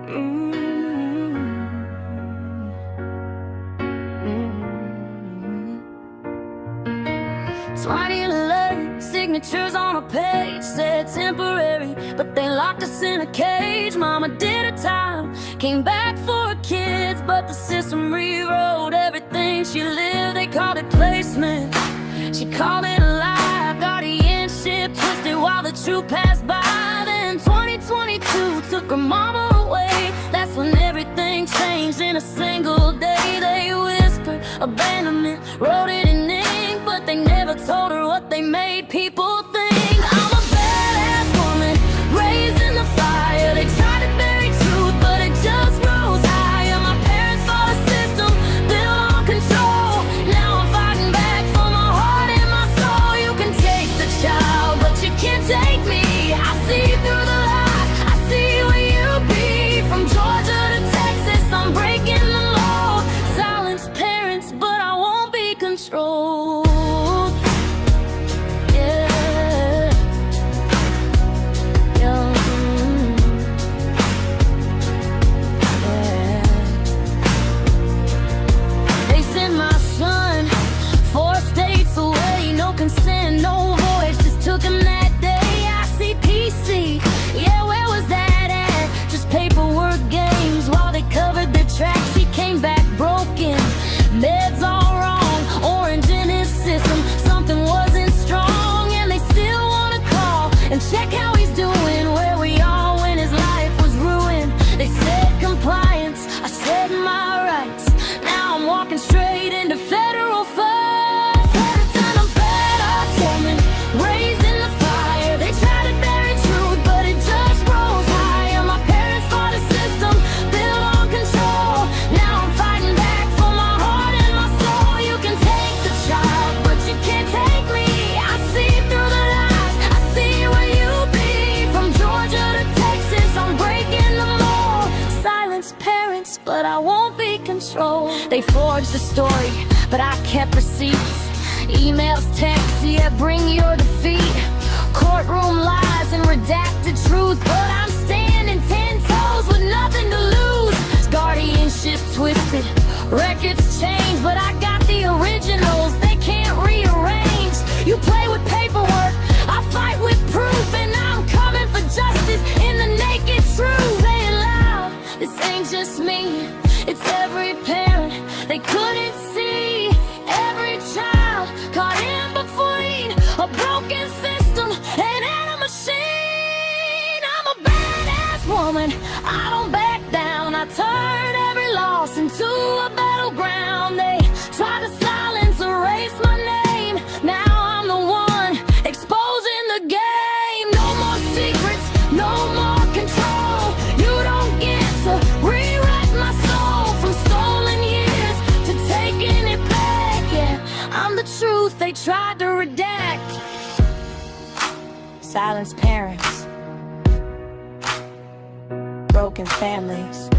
2011, signatures on a page said temporary, but they locked us in a cage. Mama did her time, came back for her kids, but the system rewrote everything she lived. They called it placement, she called it a lie. Guardianship twisted while the truth passed by. Then 2022 took her mama away. That's when everything changed in a single day. They whispered abandonment, wrote it in ink, but they never told her what they made people think. I'm a badass woman, raised in the fire. They tried to bury truth, but it just rose higher. My parents fought a system built on control. Now I'm fighting back for my heart and my soul. You can take the child, but you can't take me. I see through the lies, I see where you be. From Georgia to Texas, I'm breaking the law. Silence parents, but I won't be controlled. Consent, no voice, just took him that day. I see PC, yeah, where was that at? Just paperwork games while they covered their tracks. He came back broken, meds all wrong, orange in his system. Something wasn't strong, and they still wanna call and check how he's doing. Where we are when his life was ruined. They said compliance, I said my rights. Now I'm walking straight into federal fire. Raised in the fire, they tried to bury truth, but it just rose higher. My parents fought a system built on control. Now I'm fighting back for my heart and my soul. You can take the child, but you can't take me. I see through the lies, I see where you be. From Georgia to Texas, I'm breaking the mold. Silence parents, but I won't be controlled. They forged the story, but I kept receipts. Emails, texts, yeah, bring your defeat. Courtroom lies and redacted truth, but I'm standing 10 toes with nothing to lose. Guardianship twisted, records changed, but I got the originals, they can't rearrange. You play with paperwork, I fight with proof, and I'm coming for justice in the naked truth. Say it loud, this ain't just me, it's every parent. They couldn't see every child caught in between a broken system and a machine. I'm a badass woman, I don't back down. I turn every loss into a battleground. They try to silence, erase my name. Now I'm the one exposing the game. No more secrets, no more control. You don't get to rewrite my soul. From stolen years to taking it back. Yeah, I'm the truth they tried to redact. Silence parents, broken families.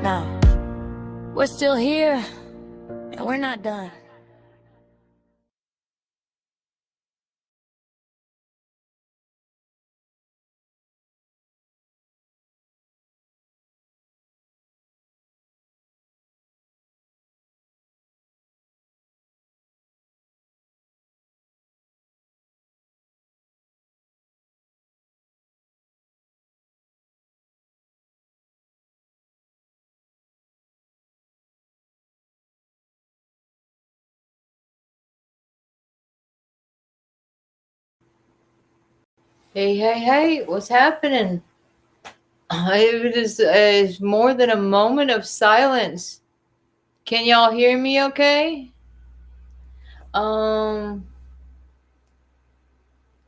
Now, we're still here, and we're not done. Hey, what's happening? It is more than a moment of silence. Can y'all hear me okay? Can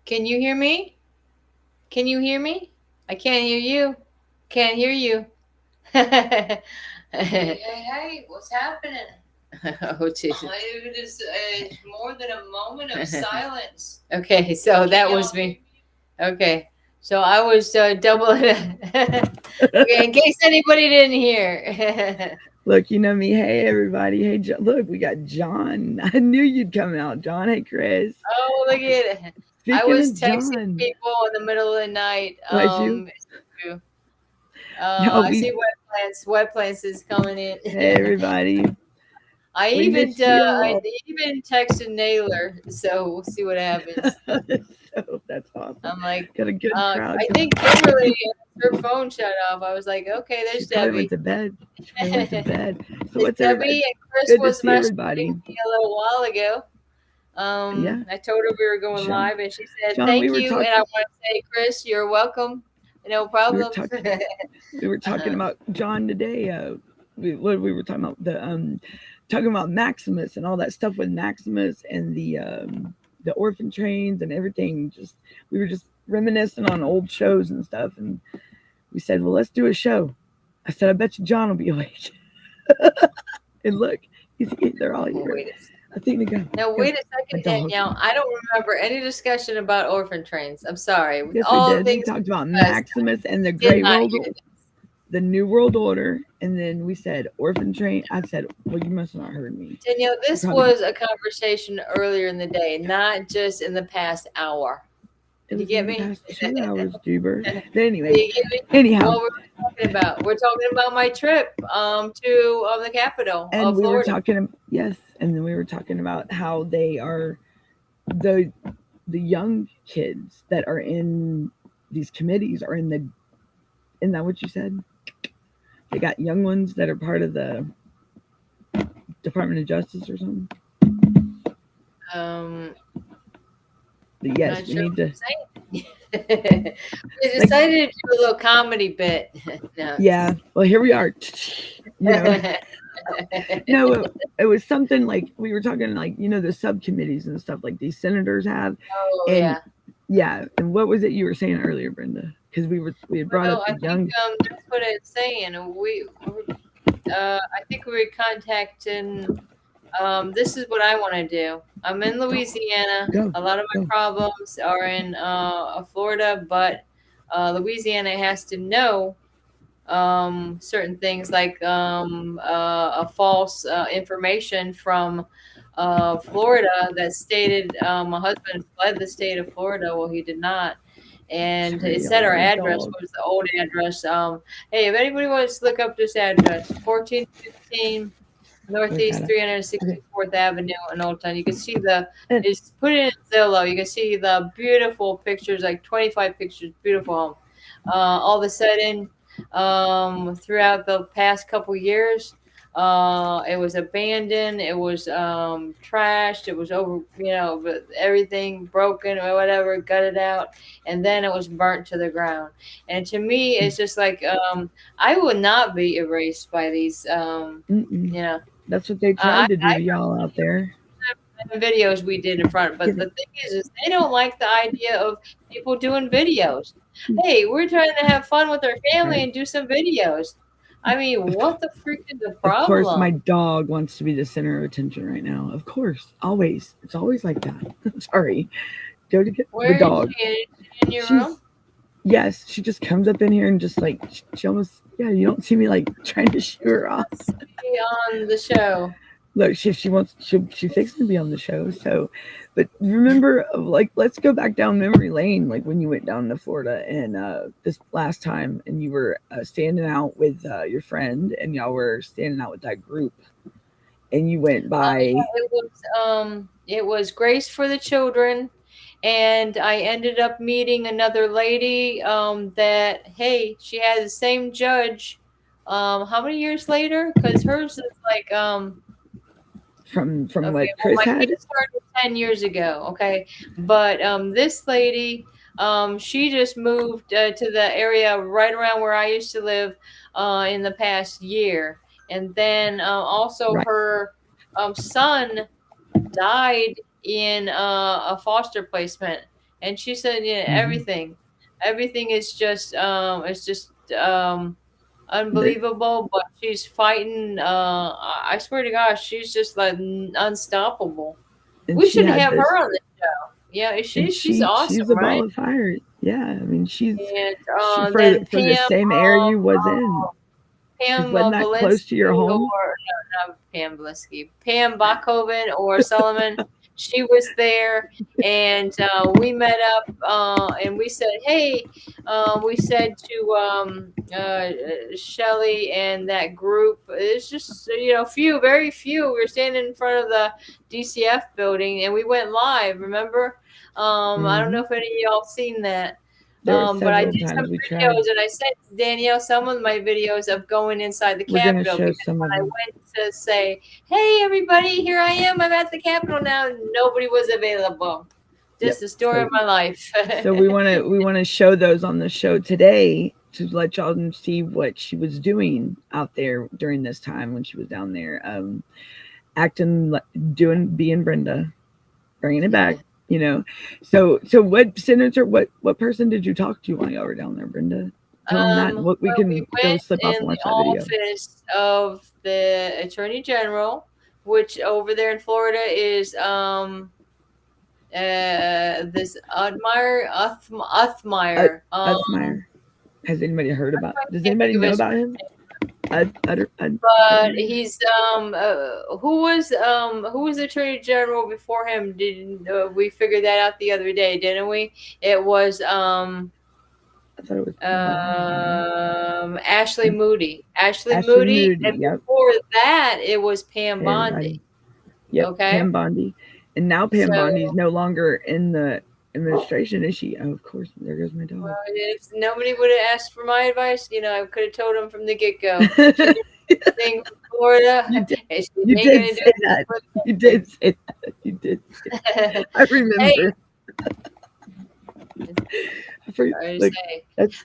you hear me? Can you hear me? I can't hear you. Can't hear you. Hey, what's happening? Oh, Jesus. It is more than a moment of silence. Okay, so that was me. Okay, so I was doubling it. Okay, in case anybody didn't hear. Look, you know me. Hey, everybody. Hey, look, we got John. I knew you'd come out, John. Hey, Chris. Oh, look at it. I was texting people in the middle of the night. true. No, I see wet plants. Wet plants is coming in. Hey, everybody. I We even missed you all. I even texted Naylor, so we'll see what happens. So that's awesome. I'm like, Got a good crowd. I think Kimberly, her phone shut off. I was like, okay, She there's probably Debbie. went to bed. She probably went to bed. So what's Debbie everybody? and Chris Good to was see messaging everybody. me a little while ago. Yeah. I told her we were going John- live, and she said, John, "Thank we were you." talking- And I want to say, Chris, you're welcome. No problem. We were talking about John today. We were talking about talking about Maximus and all that stuff with Maximus and the orphan trains and everything. We were just reminiscing on old shows and stuff, and we said, well, let's do a show. I said, I bet you John will be awake. And look, they're all here. I think they go. Now wait a second, Danielle. I don't remember any discussion about orphan trains. I'm sorry. Yes, all we did. things We talked about Maximus and the Great World, the New World Order, and then we said orphan train. I said, well, you must have not heard me. Danielle, this was a conversation earlier in the day, not just in the past hour. Did you get me? Past 2 hours, Duber. But anyway, Did you get me? anyhow. What were we talking about? We're talking about my trip to the capital of we Florida. were talking, yes, and then we were talking about how they are the young kids that are in these committees are in the. Isn't that what you said? They got young ones that are part of the Department of Justice or something. But yes, we need to. We decided to do a little comedy bit. No. Yeah, well, here we are. You know. No, it was something like we were talking like the subcommittees and stuff like these senators have. Oh, and, yeah. And what was it you were saying earlier, Brenda? Because we had brought up the young. That's what it's saying. I think we were contacting. This is what I want to do. I'm in Louisiana. A lot of my problems are in Florida, but Louisiana has to know certain things like a false information from Florida that stated my husband fled the state of Florida. Well, he did not. And it said our address was the old address. Hey, if anybody wants to look up this address, 1415 Northeast 364th Avenue in Old Town. You can see just put it in Zillow. You can see the beautiful pictures, like 25 pictures, beautiful home. All of a sudden, throughout the past couple years, it was abandoned. It was trashed. It was everything broken or whatever, gutted out, and then it was burnt to the ground. And to me, it's just like I would not be erased by these. That's what they tried to do to y'all out there. Videos we did in front, but the thing is they don't like the idea of people doing videos. Hey, we're trying to have fun with our family and do some videos. I mean, what the freak is the problem? Of course, my dog wants to be the center of attention right now. Of course, always. It's always like that. Sorry. Go to get the dog. Is she in your room? Yes, she just comes up in here and just like she almost you don't see me like trying to shoo her off. Be on the show. Look, she wants she fixed to be on the show. So, but remember, like, let's go back down memory lane, like when you went down to Florida and this last time, and you were standing out with your friend, and y'all were standing out with that group, and you went by. It was Grace for the Children, and I ended up meeting another lady that she had the same judge. How many years later? Because hers is like from what Chris had. It started 10 years ago. Okay, but this lady, she just moved to the area right around where I used to live in the past year, and then also her son died in a foster placement, and she said everything is just unbelievable, but she's fighting. I swear to gosh, she's just like unstoppable. We should have her on the show. Yeah, she's awesome. She's a ball of fire. Yeah, I mean she's for the same area you was in. Pam wasn't that close to your home? Not Pam Blisky. Pam Bachhoven or Solomon. She was there, and we met up, and we said, "Hey," we said to Shelly and that group. It's just very few. We were standing in front of the DCF building, and we went live. Remember? I don't know if any of y'all seen that. There were But I several did some times we tried. videos, and I sent Danielle some of my videos of going inside the We're gonna Capitol. show Because some when of I them. went to say, "Hey, everybody, here I am. I'm at the Capitol now," nobody was available. Just the story of my life. So we want to show those on the show today to let y'all see what she was doing out there during this time when she was down there, acting, being Brenda, bringing it back. So what senator, what person did you talk to while y'all were down there, Brenda? Tell them that. What we can go slip off and watch that video. Office of the Attorney General, which over there in Florida is this Uthmeyer. Uthmeyer. Has anybody heard about? Does anybody know about him? But he's who was the Attorney General before him? We figured that out the other day, didn't we? It was I thought it was Ashley Moody. Ashley Moody, and before that, it was Pam Bondi. Yep, okay. Pam Bondi, and now Pam Bondi's no longer in the administration, is she? Oh, of course, there goes my dog. Well, if nobody would have asked for my advice, I could have told them from the get-go. Thing from Florida. You did say that. You did say that. You did. I remember.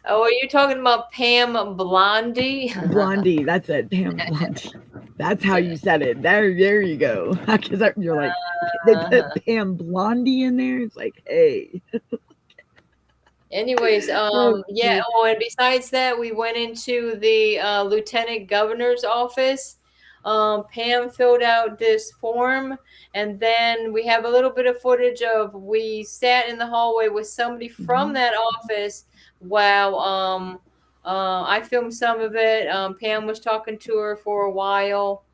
Are you talking about Pam Blondie? Blondie, that's it. Pam Blondie. That's how you said it. There you go. Because you're like, they put Pam Blondie in there. It's like, hey. Anyways, yeah. Oh, and besides that, we went into the lieutenant governor's office. Pam filled out this form, and then we have a little bit of footage of we sat in the hallway with somebody from that office while I filmed some of it. Pam was talking to her for a while.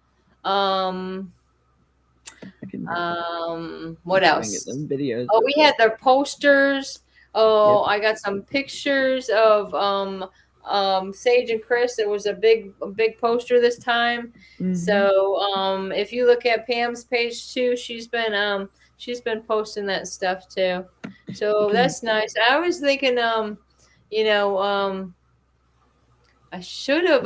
What else? Videos. Oh, we had the posters. Oh, yep. I got some pictures of Sage and Chris. It was a big poster this time. Mm-hmm. So if you look at Pam's page too, she's been posting that stuff too. So that's nice. I was thinking I should have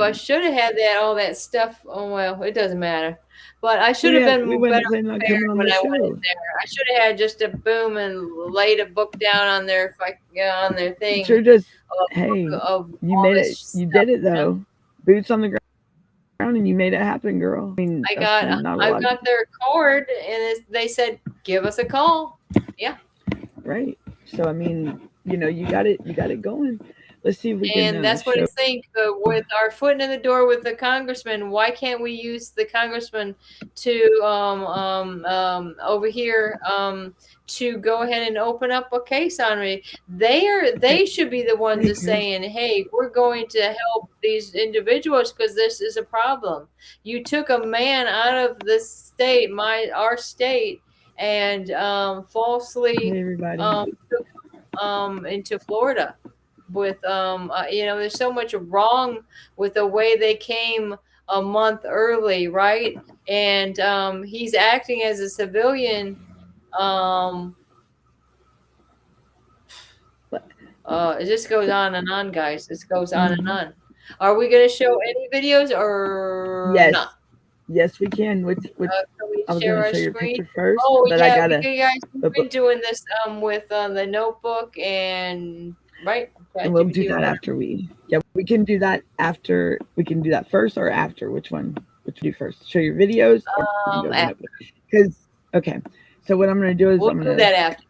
had all that stuff. Oh well, it doesn't matter. But I should have been better prepared when I went in there. I should have had just a boom and laid a book down on their thing. Sure, just hey, you made it. You did it though. Boots on the ground, and you made it happen, girl. I got their card, and they said, "Give us a call." Yeah. Right. So I mean, you got it going. Let's see if we can. And that's what I think. With our foot in the door with the congressman, why can't we use the congressman to over here to go ahead and open up a case on me? They should be the ones that saying, "Hey, we're going to help these individuals because this is a problem. You took a man out of this state, our state, and falsely took into Florida." With there's so much wrong with the way they came a month early, right? And he's acting as a civilian. It just goes on and on, guys. This goes on and on. Are we going to show any videos or not? Yes, we can. Which I was going to show your picture first. Oh, but yeah, you guys have been doing this with the notebook and right. And we'll do that after we can do that after. We can do that first or after. Which one? Which do you first? Show your videos? Because so what I'm going to do is we'll do that after.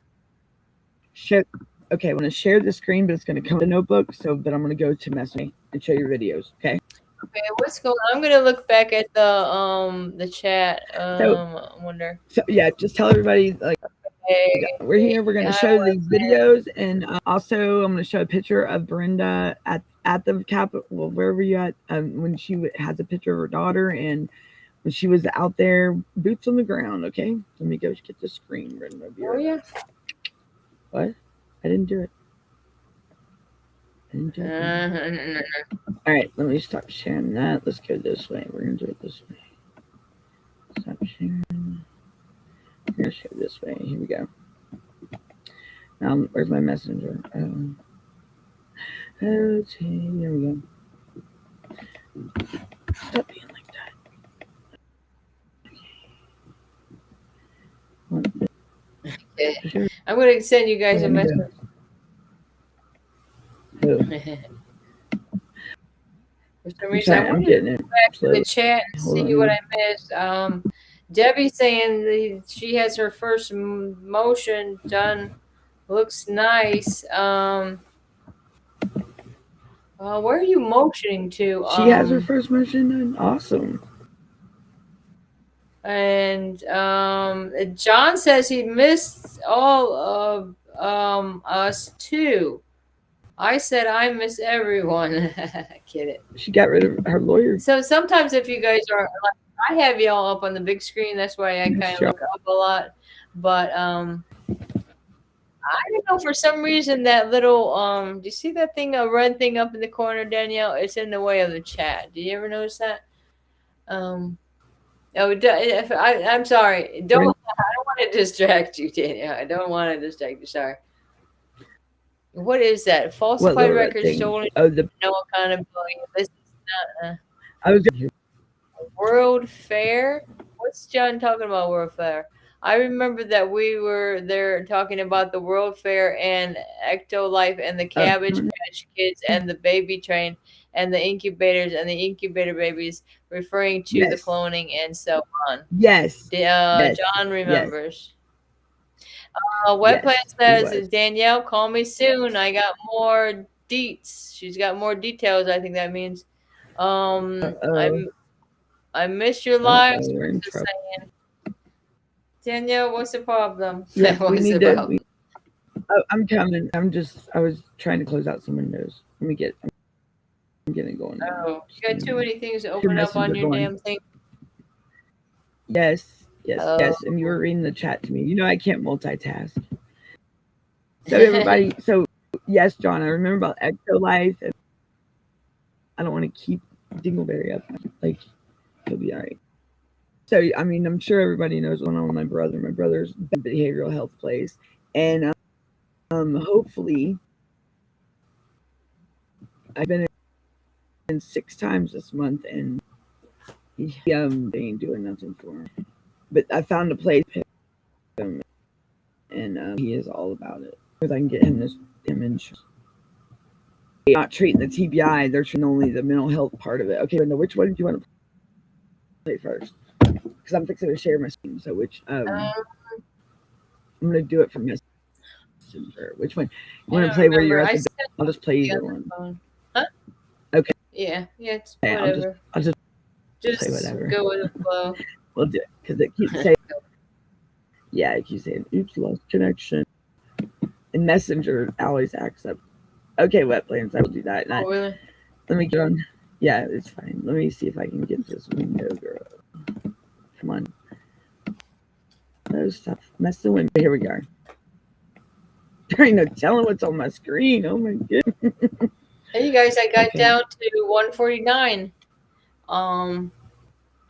I'm going to share the screen, but it's going to come to the notebook. But I'm going to go to Messenger and show your videos. Okay. Okay. What's going on? I'm going to look back at the chat. I wonder. So yeah, just tell everybody we're here. We're going to show these videos, and also I'm going to show a picture of Brenda at the Capitol, wherever you at, when she has a picture of her daughter, and when she was out there, boots on the ground. Okay, let me go get the screen written over Oh here. yeah. What? I didn't do it. I didn't do it. No. All right, let me stop sharing that. Let's go this way. We're gonna do it this way. Stop sharing. We're gonna share this way. Here we go. Now, where's my messenger? Okay, there we go. Stop being like that. Okay. I'm going to send you guys a message. Who? For some reason, I I'm wanted getting to it. go back to Slowly. the chat and Hold see on. what I missed. Debbie saying she has her first motion done. Looks nice. Where are you motioning to? She has her first motion done. Awesome. And John says he missed all of us too. I said I miss everyone. Get it? She got rid of her lawyer. So sometimes if you guys are like, I have y'all up on the big screen. That's why I kind of look up a lot. But I don't know, for some reason that little do you see that thing, a red thing up in the corner, Danielle? It's in the way of the chat. Do you ever notice that? I'm sorry. I don't want to distract you, Danielle. I don't want to distract you. Sorry. What is that? Falsified records stolen. Oh, no accountability. This is not. I was World Fair? What's John talking about, World Fair? I remember that we were there talking about the World Fair and Ecto Life and the Cabbage Patch Kids and the baby train and the incubators and the incubator babies, referring to the cloning and so on. Yes. John remembers. Wet Plant says, Danielle, call me soon. I got more deets. She's got more details, I think that means. I missed your live. Danielle, what's the problem? Yeah, I'm coming. I was trying to close out some windows. I'm getting going now. Oh, you got too many things to open up on your damn thing. Yes. And you were reading the chat to me. You know I can't multitask. So everybody, yes, John, I remember about Ecto Life. And I don't want to keep Dingleberry up. Like, he'll be all right. So, I mean, I'm sure everybody knows what's going on with my brother. My brother's behavioral health place. And hopefully, I've been in 6 times this month, and they ain't doing nothing for him. But I found a place for him, and he is all about it. Because I can get him insurance. They're not treating the TBI, they're treating only the mental health part of it. Okay, now which one do you want to play first? Because I'm fixing to share my screen. So I'm going to do it from Messenger. Which one? You want to play where you're at? I'll just play either one. Huh? Okay. Yeah, it's whatever. I'll just say whatever. Go with the flow. We'll do it because it keeps saying. Yeah, it keeps saying, "Oops, lost connection." And Messenger always acts up. Okay, Wet Plans, I will do that. Really? Let me get on. Yeah, it's fine. Let me see if I can get this window, girl. Come on. No, stop messing with me. Here we go. There ain't no telling what's on my screen. Oh my goodness. Hey, you guys, I got down to 149.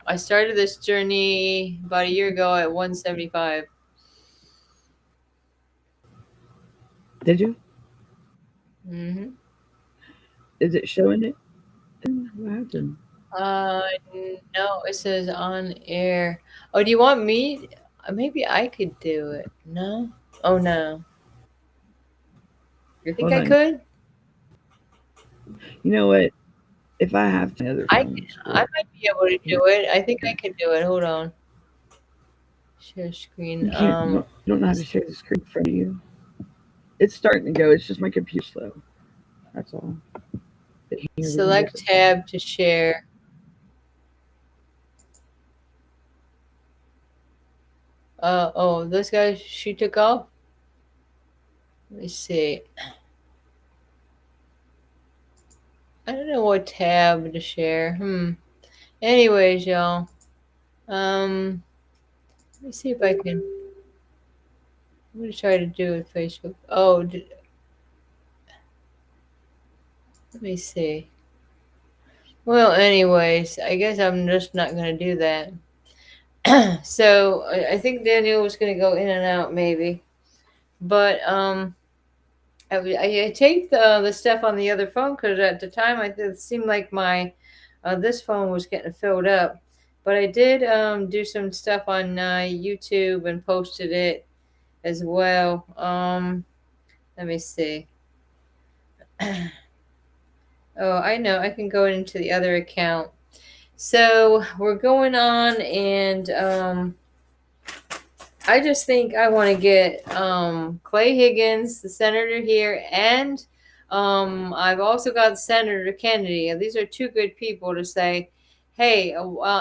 I started this journey about a year ago at 175. Did you? Mm-hmm. Is it showing it? What happened? No, it says on air. Oh, do you want me? Maybe I could do it. No? Oh, no. You think I could? You know what? If I have to, I might be able to do it. I think I can do it. Hold on. Share screen. You don't know how to share the screen in front of you. It's starting to go. It's just my computer slow. That's all. Select tab to share. This guy, she took off. Let me see. I don't know what tab to share. Anyways, y'all. Let me see if I can. I'm gonna try to do it with Facebook. Oh, let me see. Well, anyways, I guess I'm just not gonna do that. So I think Daniel was gonna go in and out maybe, but I taped the stuff on the other phone because at the time it seemed like my this phone was getting filled up, but I did do some stuff on YouTube and posted it as well. Let me see. Oh, I know. I can go into the other account. So we're going on, and I just think I want to get Clay Higgins, the senator here, and I've also got Senator Kennedy. These are two good people to say, hey,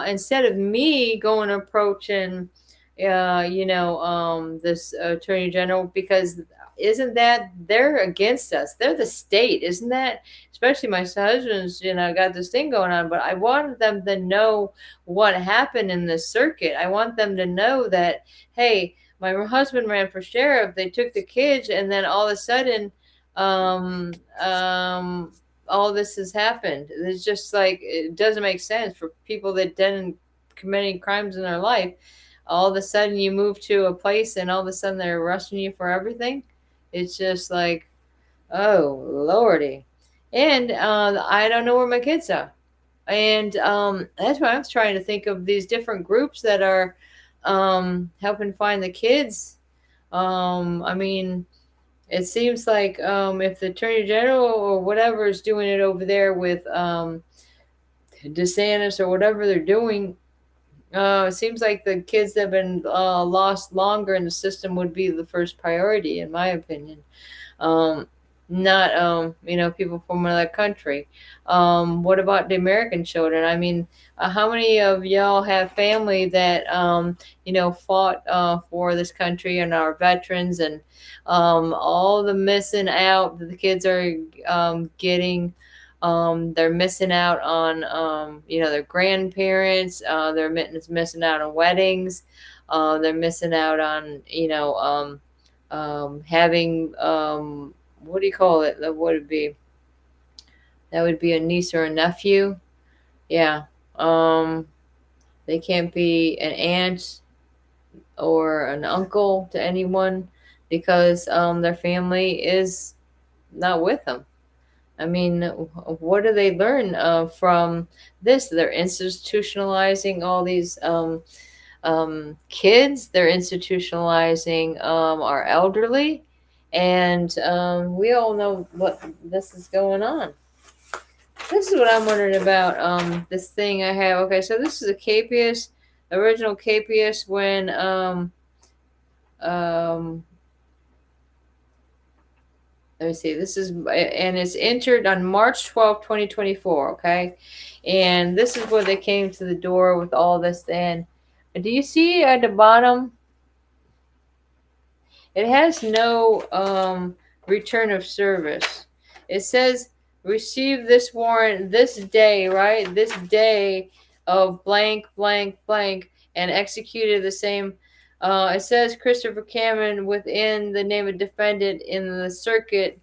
instead of me going approaching, this attorney general, because isn't that they're against us? They're the state, isn't that? Especially my husband's, got this thing going on, but I want them to know what happened in this circuit. I want them to know that, hey, my husband ran for sheriff. They took the kids, and then all of a sudden, um, um, all this has happened. It's just like it doesn't make sense for people that didn't commit any crimes in their life. All of a sudden, you move to a place, and all of a sudden they're arresting you for everything. It's just like, oh lordy, and I don't know where my kids are. And that's why I was trying to think of these different groups that are helping find the kids. I mean, it seems like if the attorney general or whatever is doing it over there with DeSantis or whatever they're doing, it seems like the kids that have been lost longer in the system would be the first priority, in my opinion. Um, Not people from another country. What about the American children? I mean, how many of y'all have family that fought for this country and are veterans, and all the missing out that the kids are getting? They're missing out on their grandparents. They're missing out on weddings. They're missing out on having what do you call it? That would be a niece or a nephew. Yeah. They can't be an aunt or an uncle to anyone because their family is not with them. I mean, what do they learn from this? They're institutionalizing all these kids. They're institutionalizing our elderly, and we all know what this is going on. This is what I'm wondering about this thing I have. Okay, so this is a capias, original capias when um, let me see. This is, and it's entered on March 12th, 2024. Okay, and this is where they came to the door with all this. And do you see at the bottom? It has no return of service. It says receive this warrant this day, right? This day of blank, blank, blank, and executed the same. It says Christopher Cameron within the name of defendant in the Circuit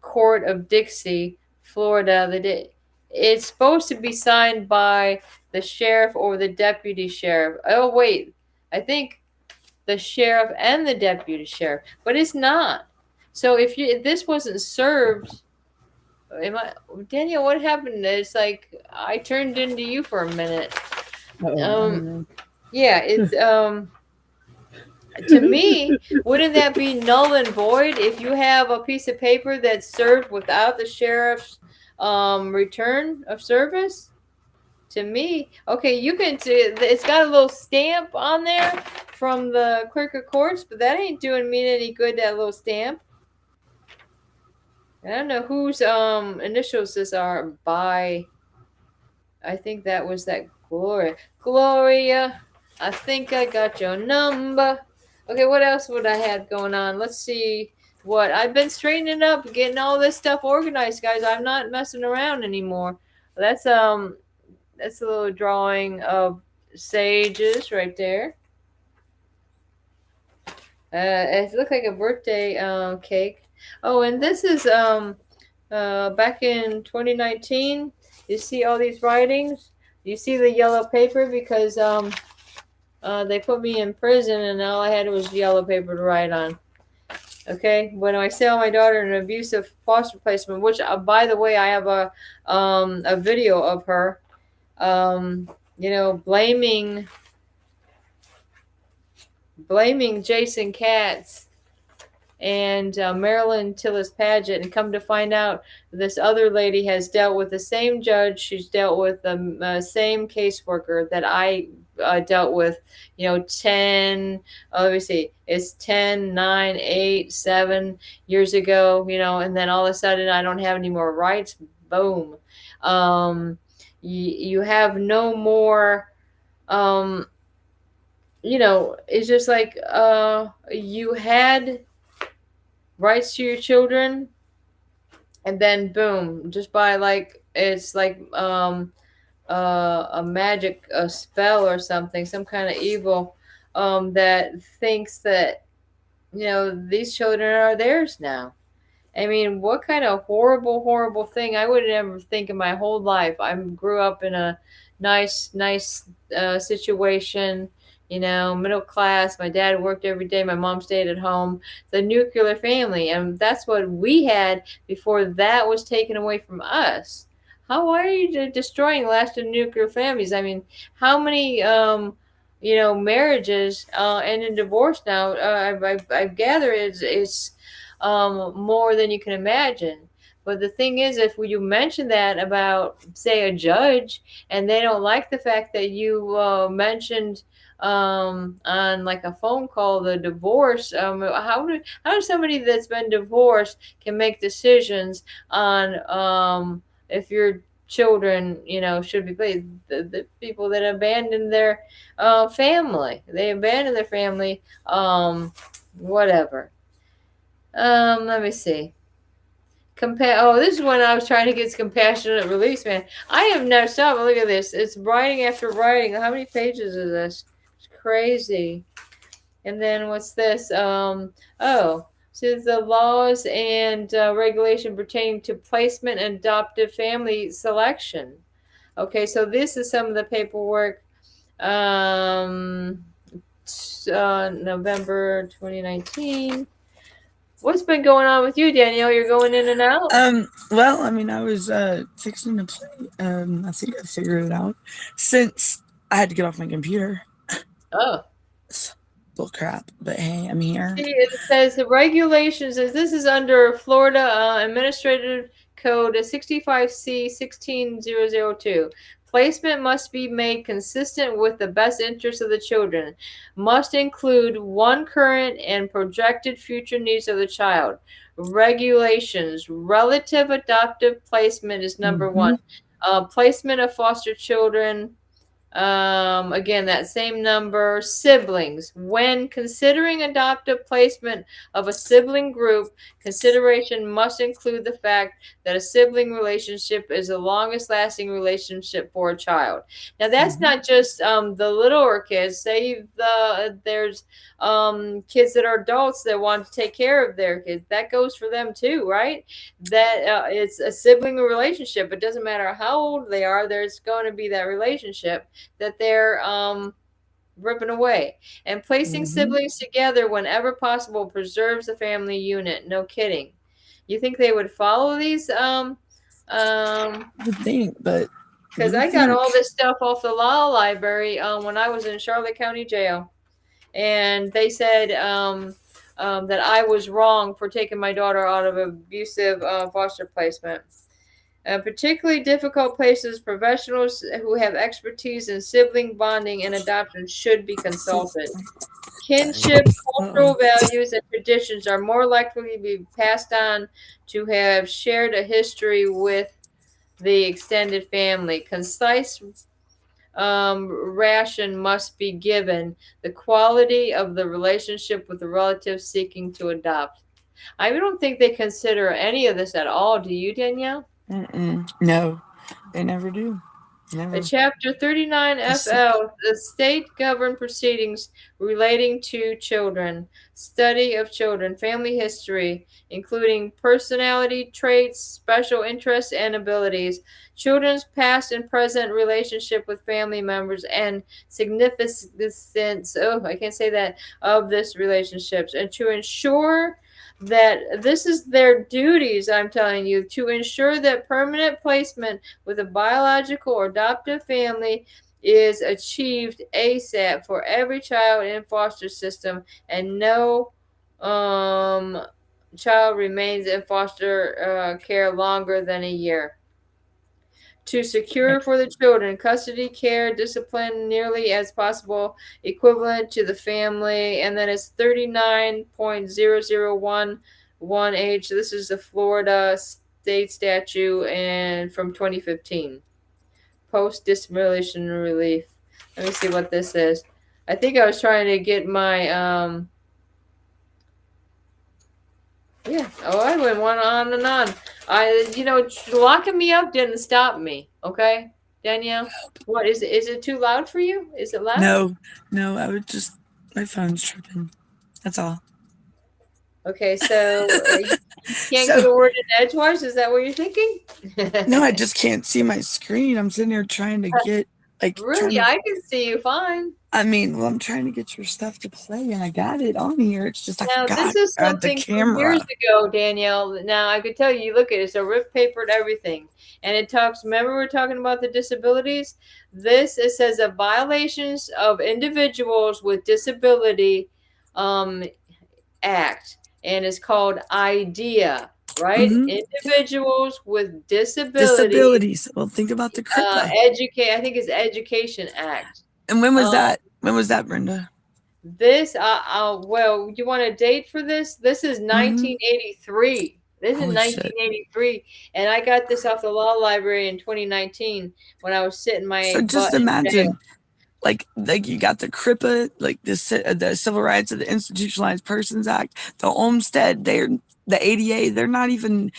Court of Dixie, Florida. It's supposed to be signed by the sheriff or the deputy sheriff. Oh, wait. I think the sheriff and the deputy sheriff, but it's not. So if this wasn't served, Danielle, what happened? It's like I turned into you for a minute. Yeah, it's to me, wouldn't that be null and void if you have a piece of paper that's served without the sheriff's return of service? To me, okay, you can see it's got a little stamp on there from the clerk of courts, but that ain't doing me any good, that little stamp. I don't know whose initials this are by. I think that was that Gloria, I think I got your number. Okay, what else would I have going on? Let's see what I've been straightening up, getting all this stuff organized, guys. I'm not messing around anymore. That's a little drawing of sages right there. It looked like a birthday cake. Oh, and this is back in 2019. You see all these writings. You see the yellow paper because they put me in prison and all I had was yellow paper to write on. Okay, when I sell my daughter in an abusive foster placement, which by the way, I have a video of her, blaming Jason Katz and Marilyn Tillis Paget, and come to find out this other lady has dealt with the same judge. She's dealt with the same caseworker that I dealt with, 10, let me see, it's 10, 9, 8, 7 years ago, and then all of a sudden I don't have any more rights. Boom. You have no more, it's just like you had rights to your children, and then boom, just by like it's like a magic spell or something, some kind of evil that thinks that these children are theirs now. I mean, what kind of horrible, horrible thing? I would never think in my whole life. I grew up in a nice situation, middle class. My dad worked every day. My mom stayed at home. The nuclear family, and that's what we had before that was taken away from us. How are you destroying the last of nuclear families? I mean, how many, marriages end in divorce now? I gather it's more than you can imagine. But the thing is, if you mention that about, say, a judge, and they don't like the fact that you mentioned on like a phone call the divorce, how does somebody that's been divorced can make decisions on if your children should be placed? The people that abandoned their family, they abandoned their family, whatever. Let me see. Oh, this is when I was trying to get compassionate release, man. I have never stopped. Look at this. It's writing after writing. How many pages is this? It's crazy. And then what's this? So the laws and regulation pertaining to placement and adoptive family selection. Okay, so this is some of the paperwork. November 2019. What's been going on with you, Danielle? You're going in and out? Well, I mean, I was fixing to play. I think I figured it out since I had to get off my computer. Oh. Bull crap. But hey, I'm here. See, it says the regulations, this is under Florida Administrative Code 65C 16002. Placement must be made consistent with the best interests of the children. Must include one current and projected future needs of the child. Regulations. Relative adoptive placement is number one. Placement of foster children. Again, that same number. Siblings. When considering adoptive placement of a sibling group, consideration must include the fact that a sibling relationship is the longest lasting relationship for a child. Now, that's not just the littler kids. Say there's kids that are adults that want to take care of their kids. That goes for them too, right? That it's a sibling relationship. It doesn't matter how old they are. There's going to be that relationship that they're ripping away. And placing siblings together whenever possible preserves the family unit. No kidding. You think they would follow these? I would think, but because I got all this stuff off the law library when I was in Charlotte County Jail, and they said that I was wrong for taking my daughter out of abusive foster placement. Particularly difficult places, professionals who have expertise in sibling bonding and adoption should be consulted. Kinship, cultural values, and traditions are more likely to be passed on to have shared a history with the extended family. Concise ration must be given. The quality of the relationship with the relative seeking to adopt. I don't think they consider any of this at all. Do you, Danielle? No, they never do. Never. Chapter 39 FL, the state-governed proceedings relating to children, study of children, family history, including personality traits, special interests, and abilities, children's past and present relationship with family members, and significance, I can't say that, of this relationships, and to ensure that this is their duties, I'm telling you, to ensure that permanent placement with a biological or adoptive family is achieved ASAP for every child in foster system, and no child remains in foster care longer than a year. To secure for the children custody, care, discipline nearly as possible, equivalent to the family, and then it's 39.0011H. This is the Florida state statute and from 2015. Post disability relief. Let me see what this is. I think I was trying to get my I went on and on. Locking me up didn't stop me. Okay, Danielle, what is it? Is it too loud for you? Is it loud? No, I would just, my phone's tripping. That's all. Okay, so you can't get a word in edgewise. Is that what you're thinking? No, I just can't see my screen. I'm sitting here trying to get Really, I can see you fine. I mean, well, I'm trying to get your stuff to play, and I got it on here. It's just now this is something from years ago, Danielle. Now I could tell you. Look at it; it's a rip papered everything, and it talks. Remember, we're talking about the disabilities. It says the violations of individuals with disability Act, and it's called IDEA. Right, individuals with disabilities. Well, think about the CRIPA. I think it's Education Act. And when was that? When was that, Brenda? This, well, you want a date for this? This is 1983. This is 1983, and I got this off the law library in 2019 when I was sitting my. So just imagine, like you got the CRIPA, like the Civil Rights of the Institutionalized Persons Act, the Olmstead, the ADA. They're not even.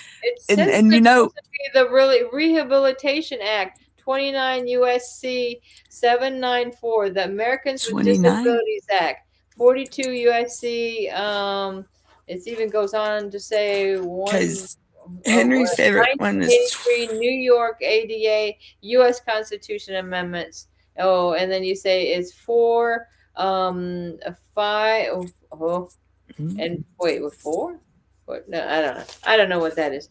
And the Rehabilitation Act. 29 USC 794, the Americans with Disabilities Act. 42 USC. It even goes on to say Henry's favorite one is New York ADA U.S. Constitution amendments. Oh, and then you say it's 4, 5. And wait, with 4? What? No, I don't know. I don't know what that is.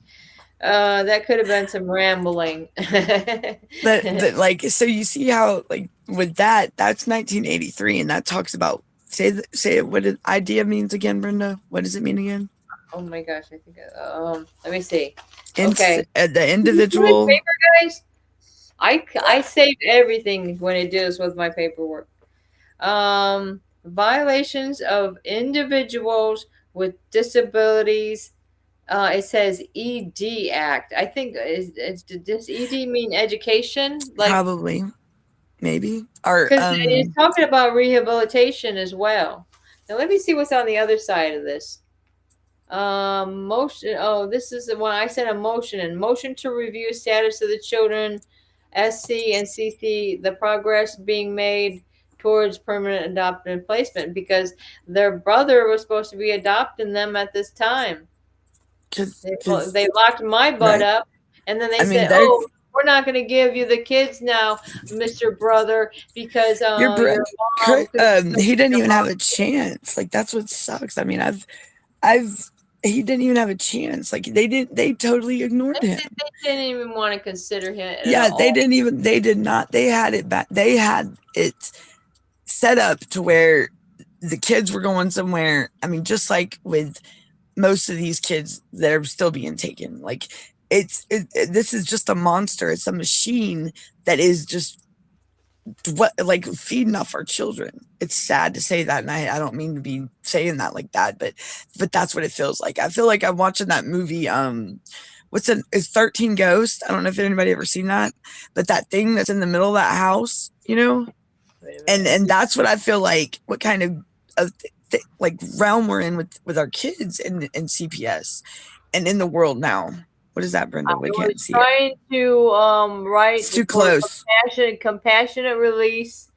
That could have been some rambling. but like, so you see how, like, with that's 1983, and that talks about say what IDEA means again, Brenda. What does it mean again? Oh my gosh, I think let me see. Okay, the individual paper, guys. I save everything when it deals with my paperwork. Violations of individuals with disabilities. It says ED Act. I think does ED mean education? Probably, maybe. Or because it's talking about rehabilitation as well. Now let me see what's on the other side of this. Motion. Oh, this is the one I sent a motion in. Motion to review status of the children, SC and CC, the progress being made towards permanent adoptive placement because their brother was supposed to be adopting them at this time. They locked my butt up, and then they said, "Oh, we're not going to give you the kids now, Mr. Brother, because your mom he didn't even have a chance. Like that's what sucks. I mean, he didn't even have a chance. Like they totally ignored him. They didn't even want to consider him. They did not. They had it back. They had it set up to where the kids were going somewhere. I mean, just like with most of these kids that are still being taken, like this is just a monster. It's a machine that is just like feeding off our children. It's sad to say that, and I don't mean to be saying that like that, but that's what it feels like. I feel like I'm watching that movie. It's 13 Ghosts. I don't know if anybody ever seen that, but that thing that's in the middle of that house, and that's what I feel like. What kind of like realm we're in with our kids and CPS and in the world now. What is that, Brenda? I We was can't see it. trying to write It's too for close. compassionate release.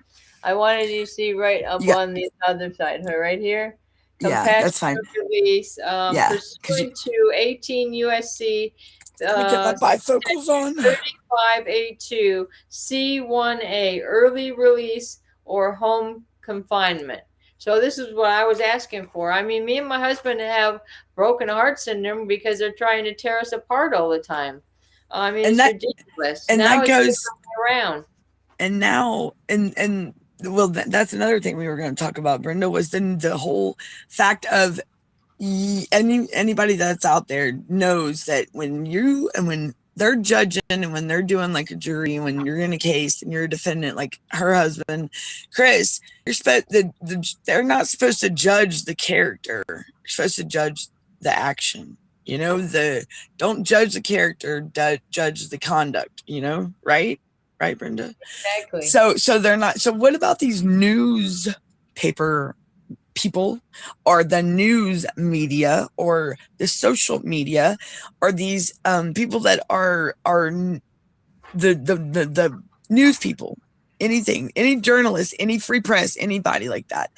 I wanted you to see right up You got- on the other side, right here. Yeah, that's fine. Compassionate release. Yeah, 'cause Pursuant to 18 USC Let me get my bifocals on. 3582 C1A, early release or home confinement. So this is what I was asking for. I mean, me and my husband have broken heart syndrome because they're trying to tear us apart all the time. I mean, And it's that- ridiculous. and now that it's goes- the other way around. And now, and well, that's another thing we were going to talk about, Brenda, was then the whole fact of anybody that's out there knows that when they're judging and when they're doing like a jury, when you're in a case and you're a defendant, like her husband, Chris, they're not supposed to judge the character. You're supposed to judge the action. You know, don't judge the character, judge the conduct. You know, right, Brenda? Exactly. So they're not. So what about these newspaper people, or the news media, or the social media, or these people that are the news people, any journalist, any free press, anybody like that,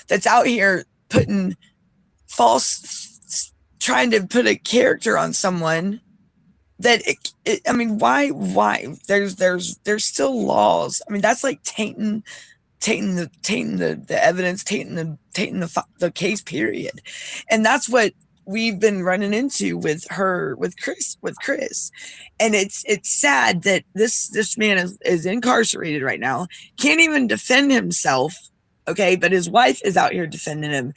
that's out here putting trying to put a character on someone that I mean, why there's still laws. I mean, that's like tainting the evidence, tainting the case, period. And that's what we've been running into with Chris. And it's sad that this man is incarcerated right now, can't even defend himself, okay, but his wife is out here defending him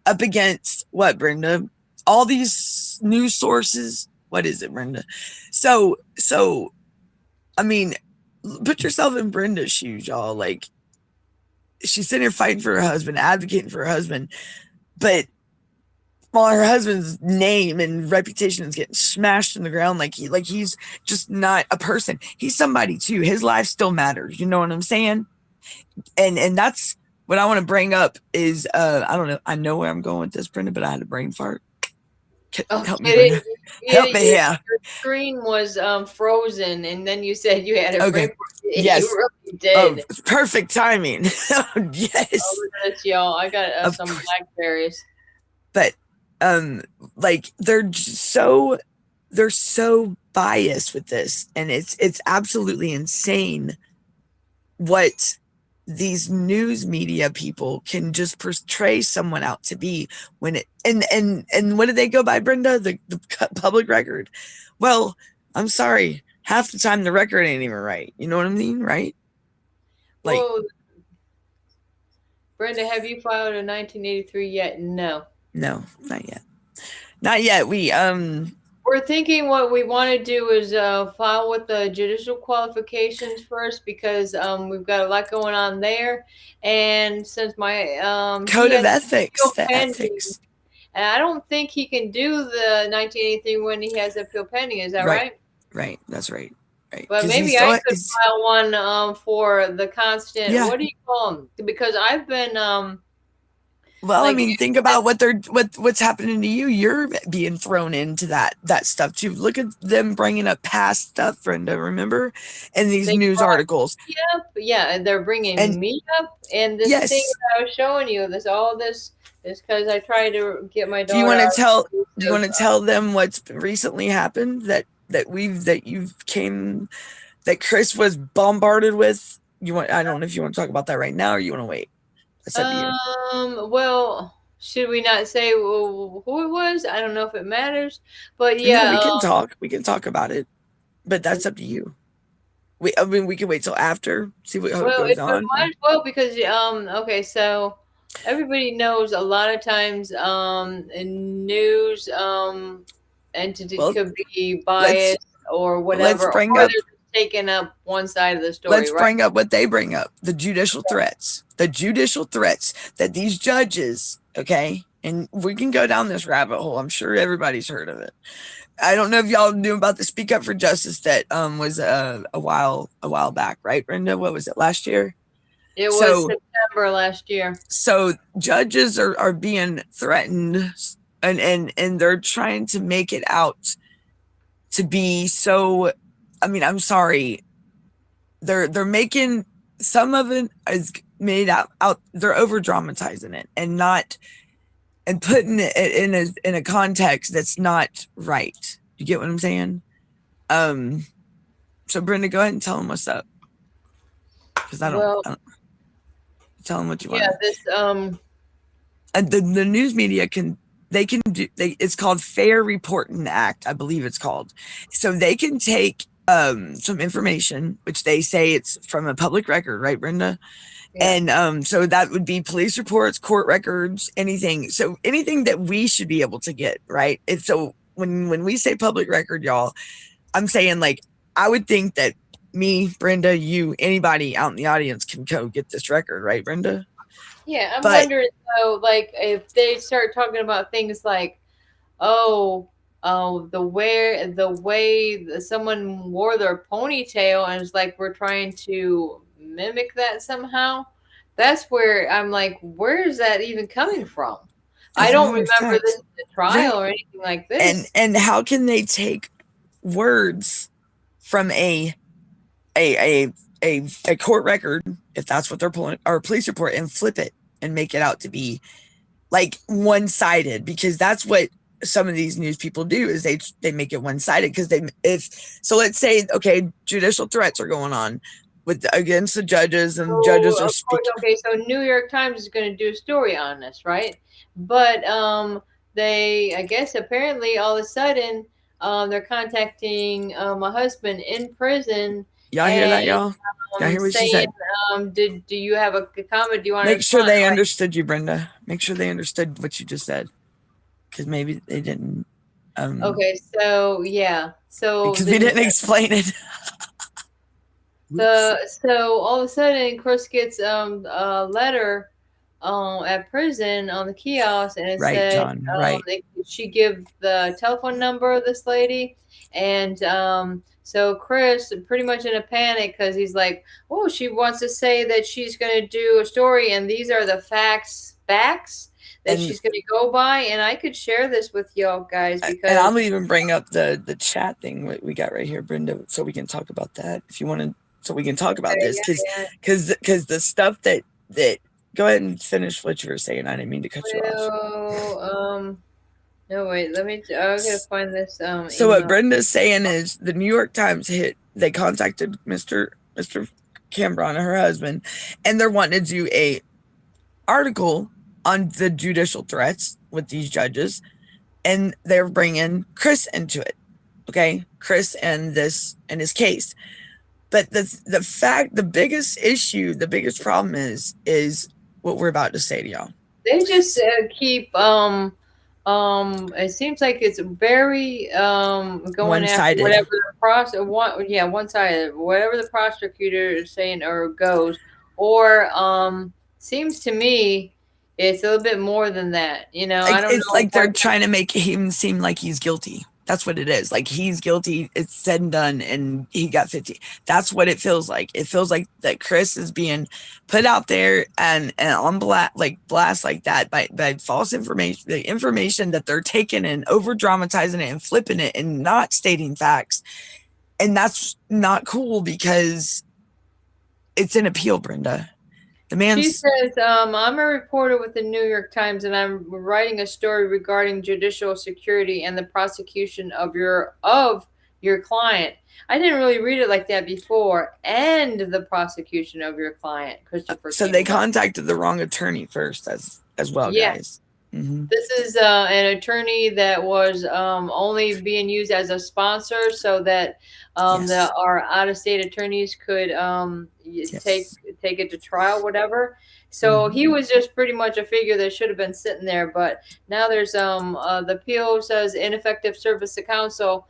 up against what, Brenda? All these news sources. What is it, Brenda? So I mean, put yourself in Brenda's shoes, y'all. Like, she's sitting here fighting for her husband, advocating for her husband, but while her husband's name and reputation is getting smashed in the ground, like he's just not a person. He's somebody too. His life still matters. You know what I'm saying? And that's what I want to bring up is I don't know. I know where I'm going with this, Brenda, but I had a brain fart. Help me, Brenda. Help me here. Your screen was frozen, and then you said you had a Okay. brain fart. Yes. You really did. Oh, perfect timing. Yes. Oh, look at this, y'all. I got Of some course. blackberries. But like they're so biased with this, and it's absolutely insane what these news media people can just portray someone out to be when it and what do they go by, Brenda? The public record. Well, I'm sorry, half the time the record ain't even right. You know what I mean, right? Like, Well, Brenda, have you filed a 1983 yet? No. no, not yet. Not yet. We're thinking what we want to do is file with the judicial qualifications first, because we've got a lot going on there. And since my code he of has ethics, appeal the pending, ethics. and I don't think he can do the 1983 when he has appeal pending. Is that right? Right. That's right. Right. But 'Cause maybe he's I still- could file one for the constant. Yeah. What do you call them? Because I've been well, I like, mean, think about what's happening to you. You're being thrown into that stuff too. Look at them bringing up past stuff, Brenda. Remember, in these They news brought articles. yeah, and they're bringing And- me up, and this Yes. thing that I was showing you, this is because I tried to get my daughter. Do you want to out tell? of Do you want to tell them what's recently happened that Chris was bombarded with? I don't know if you want to talk about that right now, or you want to wait. That's up to you. Well, should we not say who it was? I don't know if it matters, but No, yeah, we can talk. We can talk about it, but that's up to you. I mean, we can wait till after, see what how well, it goes on. might as well, because okay, so everybody knows a lot of times in news entity Well, could be biased or whatever, bring or up- they're just taking up one side of the story. Let's right? bring up what they bring up, the judicial threats that these judges, okay, and we can go down this rabbit hole. I'm sure everybody's heard of it. I don't know if y'all knew about the Speak Up for Justice that was a while back, right, Brenda? What was it, last year? It was So- September last year. So judges are being threatened, and they're trying to make it out to be so. I mean, I'm sorry. They're making some of it is made out. They're over dramatizing it and putting it in a context that's not right. You get what I'm saying? So Brenda, go ahead and tell them what's up, because I don't tell them what you want. Yeah, this And the news media can do. It's called Fair Reporting Act, I believe it's called. So they can take some information, which they say it's from a public record, right, Brenda? Yeah. And so that would be police reports, court records, anything. So anything that we should be able to get, right? It's so when we say public record, y'all, I'm saying, like, I would think that me, Brenda, you, anybody out in the audience can go get this record, right, Brenda? Yeah, I'm wondering though, like, if they start talking about things like, the way someone wore their ponytail, and it's like we're trying to mimic that somehow. That's where I'm like, where is that even coming from? I don't remember this in the trial or anything like this. And how can they take words from a court record, if that's what they're pulling, or a police report, and flip it and make it out to be like one-sided? Because that's what some of these news people do, is they make it one-sided. Because so let's say, okay, judicial threats are going on against the judges, and judges are speaking. Okay, so New York Times is going to do a story on this, right? But they, I guess, apparently all of a sudden they're contacting my husband in prison. Y'all hear that, y'all? Y'all hear what she said? Do you have a comment? Do you want to make sure they understood you, Brenda? Make sure they understood what you just said, because maybe they didn't. Okay, so yeah, so because we didn't explain it. So all of a sudden, Chris gets a letter at prison on the kiosk, and it said, John, right. She give the telephone number of this lady, and so Chris, pretty much in a panic, because he's like, oh, she wants to say that she's going to do a story, and these are the facts that she's going to go by, and I could share this with y'all guys, because and I'll even bring up the chat thing we got right here, Brenda, so we can talk about that if you want to. So we can talk about this, because the stuff that go ahead and finish what you were saying. I didn't mean to cut you off. No, wait, I'm gonna find this. So what Brenda's saying is the New York Times they contacted Mr. Cambron, her husband, and they're wanting to do a article on the judicial threats with these judges, and they're bringing Chris into it. Okay, Chris and his case. But the biggest issue, the biggest problem is what we're about to say to y'all. They just keep it seems like it's very going one-sided. After whatever the one-sided, whatever the prosecutor is saying or goes, or seems to me it's a little bit more than that. I don't know. It's like they're trying to make him seem like he's guilty. That's what it is. Like, he's guilty. It's said and done, and he got 50. That's what it feels like. It feels like that Chris is being put out there and on blast like that by false information. The information that they're taking and over dramatizing it and flipping it and not stating facts, and that's not cool, because it's an appeal, Brenda. She says, I'm a reporter with the New York Times, and I'm writing a story regarding judicial security and the prosecution of your client. I didn't really read it like that before. And the prosecution of your client, Christopher. So they contacted the wrong attorney first as well, guys. Mm-hmm. This is an attorney that was only being used as a sponsor, so that our out-of-state attorneys could take it to trial, whatever. So he was just pretty much a figure that should have been sitting there. But now there's the appeal says ineffective service to counsel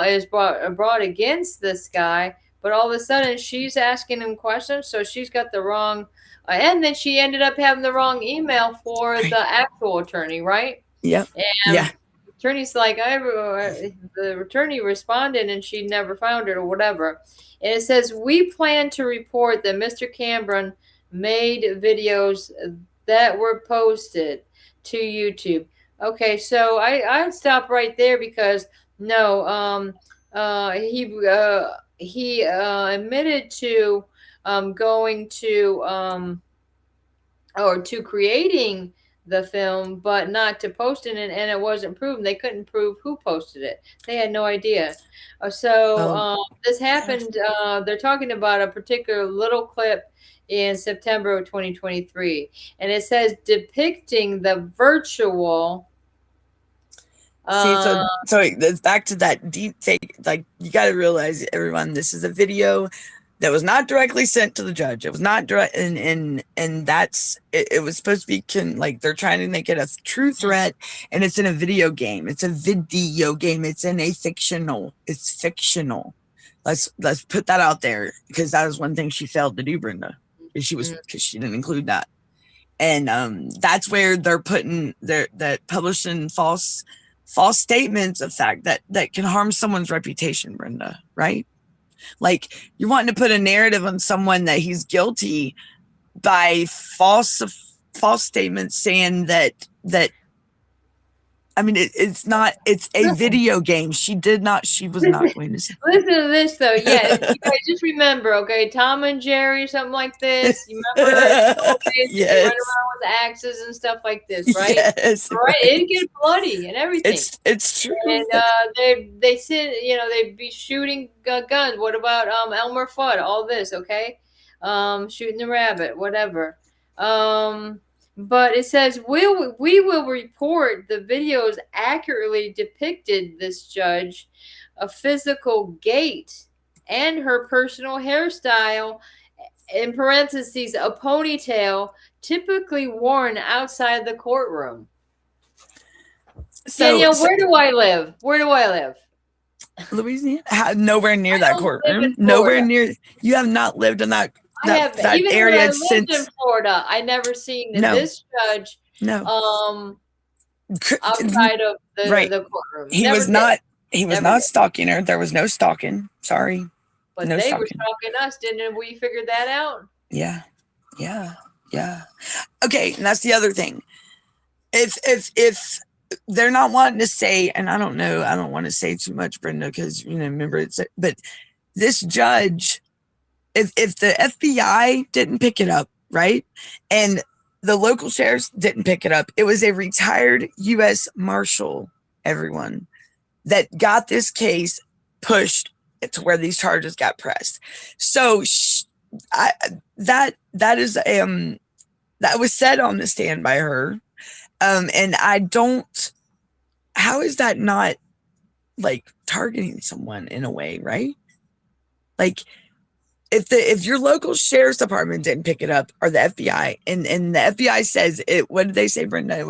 is brought against this guy. But all of a sudden she's asking him questions, so she's got the wrong. And then she ended up having the wrong email for the actual attorney, right? Yeah. And the attorney's like, the attorney responded and she never found it or whatever. And it says, we plan to report that Mr. Cambron made videos that were posted to YouTube. Okay, so I stop right there, because no, He admitted to going to or to creating the film, but not to posting it, and it wasn't proven. They couldn't prove who posted it. They had no idea. So Oh, this happened. They're talking about a particular little clip in September of 2023, and it says depicting the virtual. see, so Uh, it's back to that deep fake. Like, you got to realize, everyone, this is a video that was not directly sent to the judge. It was not direct, and that's it, it was supposed to be like, they're trying to make it a true threat, and it's in a video game. It's a video game. It's in a fictional. It's fictional. Let's put that out there, because that was one thing she failed to do, Brenda. Because she didn't include that, and that's where they're putting that publishing false statements of fact that can harm someone's reputation, Brenda, right? Like, you're wanting to put a narrative on someone that he's guilty by false statements saying that I mean, it's not, it's a video game. She was not going to say. Listen to this though. Yeah, you guys just remember, okay, Tom and Jerry, something like this. You remember in the old days, they run Yes. around with axes and stuff like this, right? Yes, Right. It'd get bloody and everything. it's true. And they said, they'd be shooting guns. What about Elmer Fudd? All this, okay? Shooting the rabbit, whatever. But it says we will report the videos accurately depicted this judge, a physical gait, and her personal hairstyle. In parentheses, a ponytail typically worn outside the courtroom. Danielle, where do I live? Where do I live? Louisiana? Nowhere near that don't live courtroom. in Nowhere Florida. near. You have not lived in that I have that even when I area lived in since. Florida, I never seen No. this judge No. outside of Right. the courtroom. He Never was did. not. He was Never not did. stalking her. There was no stalking. Sorry. But No they were stalking. stalking us, didn't we? Figure that out. Yeah. Okay, and that's the other thing. If they're not wanting to say, and I don't know, I don't want to say too much, Brenda, because remember but this judge, if the FBI didn't pick it up, right, and the local sheriffs didn't pick it up, it was a retired U.S. Marshal, everyone, that got this case pushed to where these charges got pressed. So that was said on the stand by her, and I don't. How is that not like targeting someone in a way, right? Like, if your local sheriff's department didn't pick it up, or the FBI, and the FBI says it, what did they say, Brenda?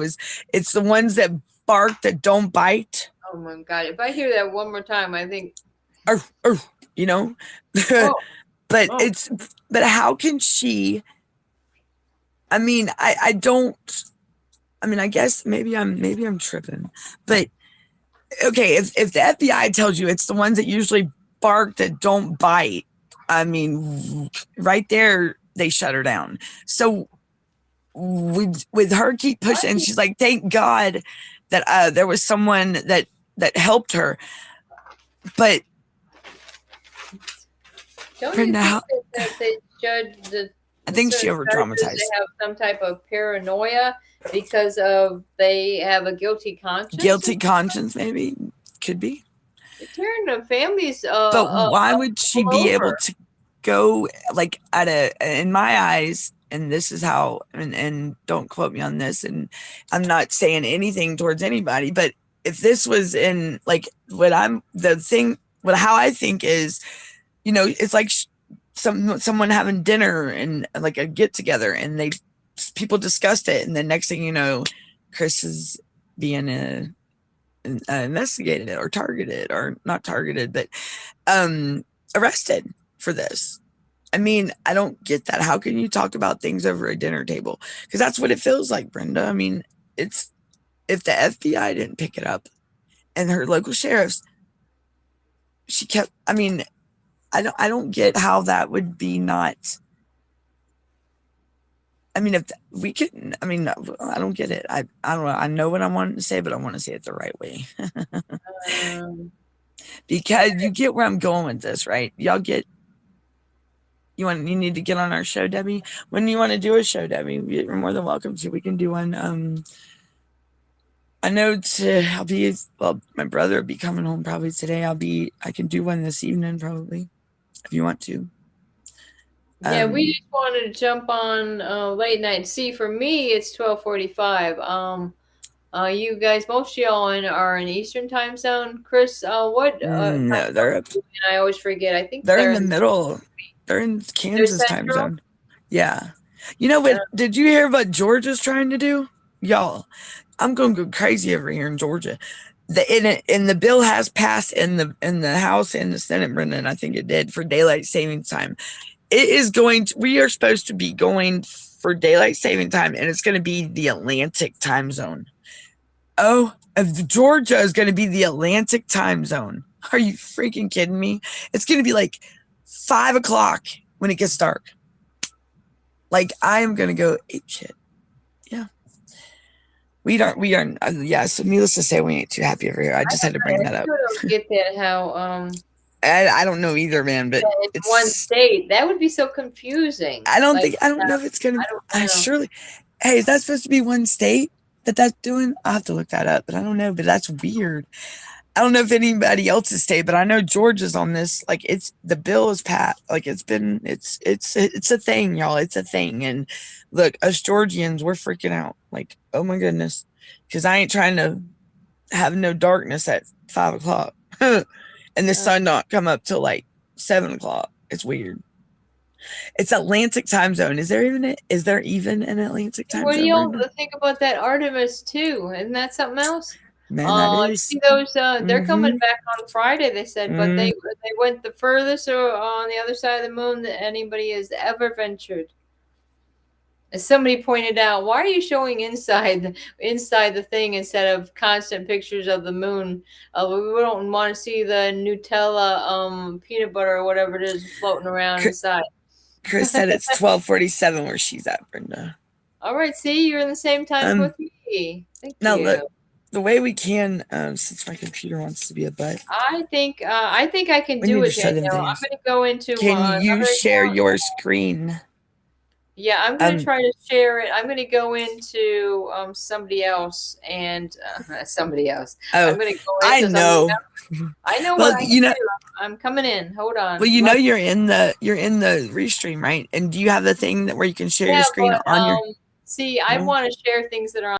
It's the ones that bark that don't bite. Oh my God! If I hear that one more time, I think. But but how can she? I mean, I don't. I mean, I guess maybe I'm tripping, but okay, if the FBI tells you it's the ones that usually bark that don't bite, I mean, right there they shut her down. So with her keep pushing, and she's like, thank God that there was someone that helped her, but Don't Brenda, you think that they judge the? I think she certain over judges, traumatized. They have some type of paranoia because of they have a guilty conscience. Guilty conscience, maybe, could be. They're tearing the families. But why would she all be over. able to go, like, in my eyes, and this is how, and don't quote me on this, and I'm not saying anything towards anybody, but if this was in, like, how I think is, it's like someone having dinner and like a get together, and people discussed it, and the next thing you know, Chris is being investigated or targeted, or not targeted, but arrested for this. I mean, I don't get that. How can you talk about things over a dinner table? Because that's what it feels like, Brenda. I mean, if the FBI didn't pick it up, and her local sheriffs, she kept. I mean, I don't get how that would be not. I mean, if we could, I mean, I don't get it. I don't know. I know what I wanted to say, but I want to say it the right way. because you get where I'm going with this, right? Y'all get. You need to get on our show, Debbie. When you want to do a show, Debbie, you're more than welcome to. We can do one. I know my brother will be coming home probably today. I can do one this evening probably, if you want to. Yeah, we just wanted to jump on late night. See, for me, it's 12:45. You guys, most of y'all are in Eastern time zone. Chris, what? No, they're up. I always forget. I think they're in the middle. They're in Kansas time zone. Yeah. You know what? Did you hear what Georgia's trying to do? Y'all, I'm going to go crazy over here in Georgia. The bill has passed in the House and the Senate, Brendan. I think it did, for daylight savings time. It is we are supposed to be going for daylight saving time, and it's going to be the Atlantic time zone. Oh, if Georgia is going to be the Atlantic time zone. Are you freaking kidding me? It's going to be like 5 o'clock when it gets dark. Like, I am going to go ape shit. Yeah. We aren't, yeah, so needless to say, we ain't too happy over here. I just had to bring that up. I don't get that, how, I don't know either, man, but it's one state. That would be so confusing. I don't know if it's going to, surely, hey, is that supposed to be one state that's doing? I'll have to look that up, but I don't know, but that's weird. I don't know if anybody else's state, but I know Georgia's on this. Like, the bill is passed. Like, it's a thing, y'all. It's a thing. And look, us Georgians, we're freaking out. Like, oh my goodness. Because I ain't trying to have no darkness at 5 o'clock. And the sun not come up till like 7 o'clock. It's weird. It's Atlantic time zone. Is there even an Atlantic time zone? What do y'all think about that Artemis too? Isn't that something else? Man, that is. You see those? They're coming back on Friday. They said, but they went the furthest on the other side of the moon that anybody has ever ventured. As somebody pointed out, why are you showing inside the thing instead of constant pictures of the moon? We don't want to see the Nutella peanut butter or whatever it is floating around inside. Chris said it's 12:47 where she's at, Brenda. All right, see, you're in the same time with me. Thank you. Look, the way we can, since my computer wants to be a butt. I think I can do it, Danielle. I'm going to go into. Can you share your screen? Yeah, I'm going to try to share it. I'm going to go into somebody else and somebody else. Oh, I'm going to go into I know what I can do. I'm coming in. Hold on. Well, you're in the restream, right? And do you have the thing where you can share your screen on your? See, I want to share things that are on